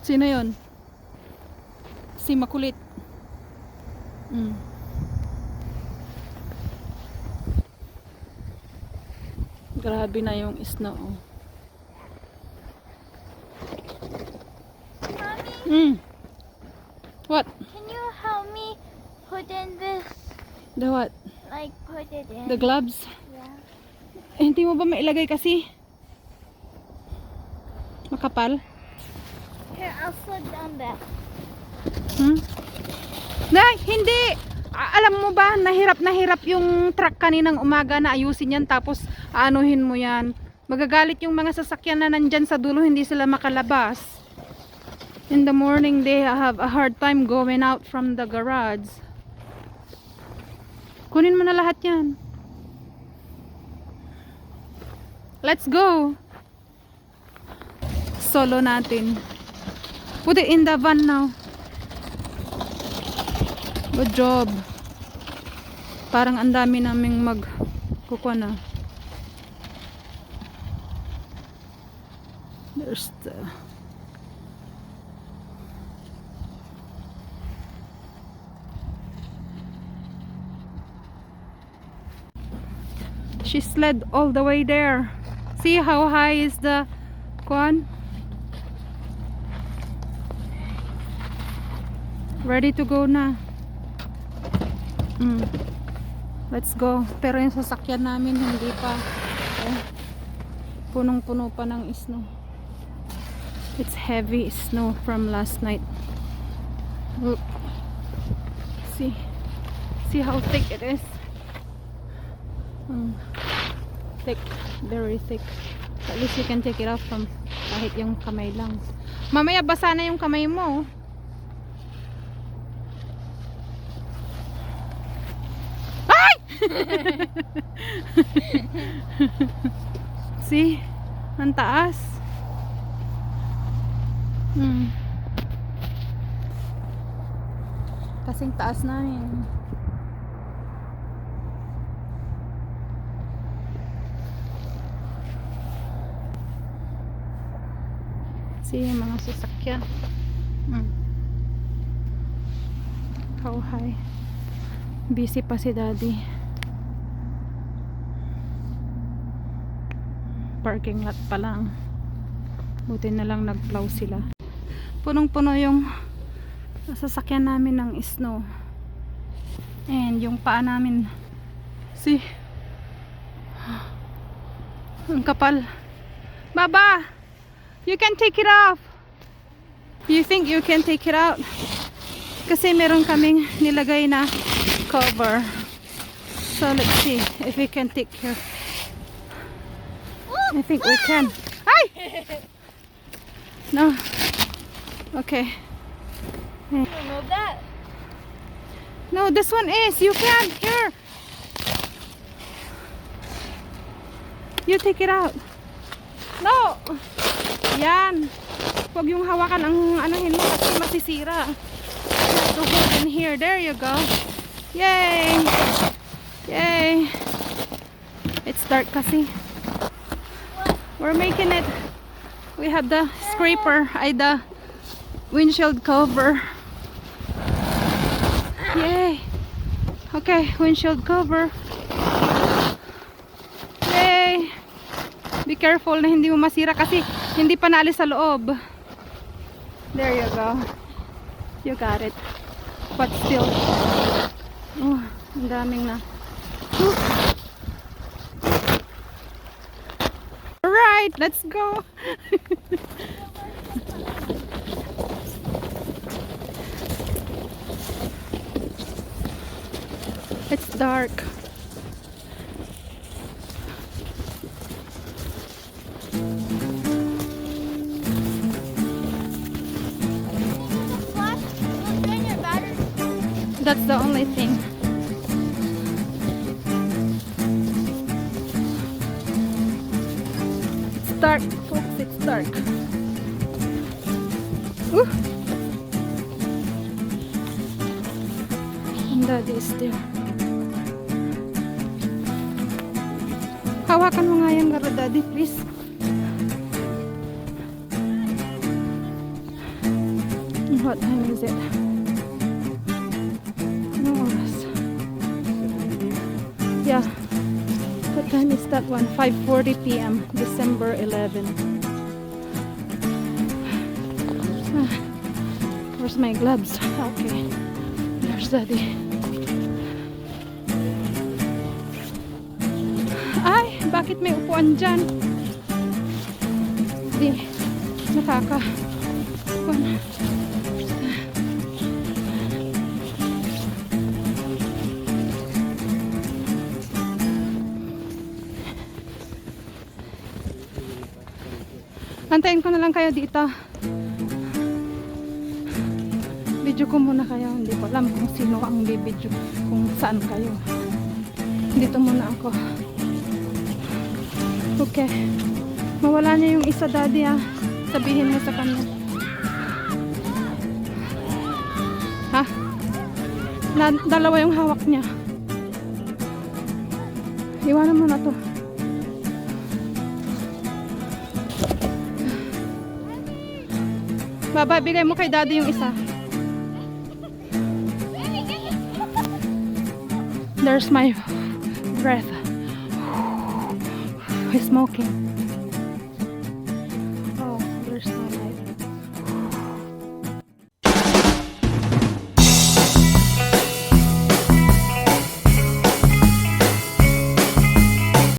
Sino yon? Si Makulit. Grabe na yung snow. Mommy, What? can you help me put in this? The what? Like put it in. The gloves? Yeah. Hindi mo ba mailagay kasi? Makapal? Here, I'll slid down that. Nay, hindi! Alam mo ba, nahirap yung truck kaninang umaga na ayusin yan, tapos aanuhin mo yan. Magagalit yung mga sasakyan na nandyan sa dulo, hindi sila makalabas. In the morning, they have a hard time going out from the garage. Kunin mo na lahat yan. Let's go! Solo natin. Put it in the van now. Good job. Parang ang dami naming magkukuha na. There's the... She slid all the way there. See how high is the kuan? Ready to go na. Let's go. Pero yung sasakyan namin hindi pa. Punong-puno pa ng snow. It's heavy snow from last night. Look. See how thick it is. Thick, very thick. At least you can take it off from kahit yung kamay lang. Mamaya basa na yung kamay mo. See? Ang taas. Kasing taas na yun. See yung mga sasakyan. How high. Busy pa si daddy. Parking lot pa lang. Buti na lang nag-plow sila. Punong-puno yung sasakyan namin ng snow. And yung paa namin. See? Ang kapal. Baba! You can take it off. You think you can take it out? Kasi meron kaming nilagay na cover. So let's see if we can take care. I think we can. Ay! No. Okay. Remove that. No, this one is. You can. Here. You take it out. No. Yan. Huwag yung hawakan ang anuhin mo kasi masisira. You have to hold in here. There you go. Yay. Yay. It's dark kasi. We're making it. We have the scraper, the windshield cover. Yay. Okay, windshield cover. Yay. Be careful na hindi mo masira kasi hindi pa naalis sa loob. There you go. You got it. But still. Oh, ang daming na. Alright, let's go. It's dark. That's the only thing. It's dark, folks. It's dark. Woo! And Daddy is there. hawakan mo nga yan, Garo Daddy, please. What time is it? Anong oras? Yeah. What time is that one? 5:40 p.m. December 11. Where's my gloves? Okay. There's Daddy. Ay, bakit may upuan dyan? Di, nakaka. Upuan. Antayin ko na lang kayo dito. Video ko muna kayo. Hindi ko alam kung sino ang bibidyo, kung saan kayo. Dito muna ako. Okay. Mawala niya yung isa, Daddy, ah. Sabihin mo sa kanya. Ha? Dalawa yung hawak niya. Iwanan mo na to. Baba, bigay mo kay Daddy yung isa. There's my breath. He's smoking.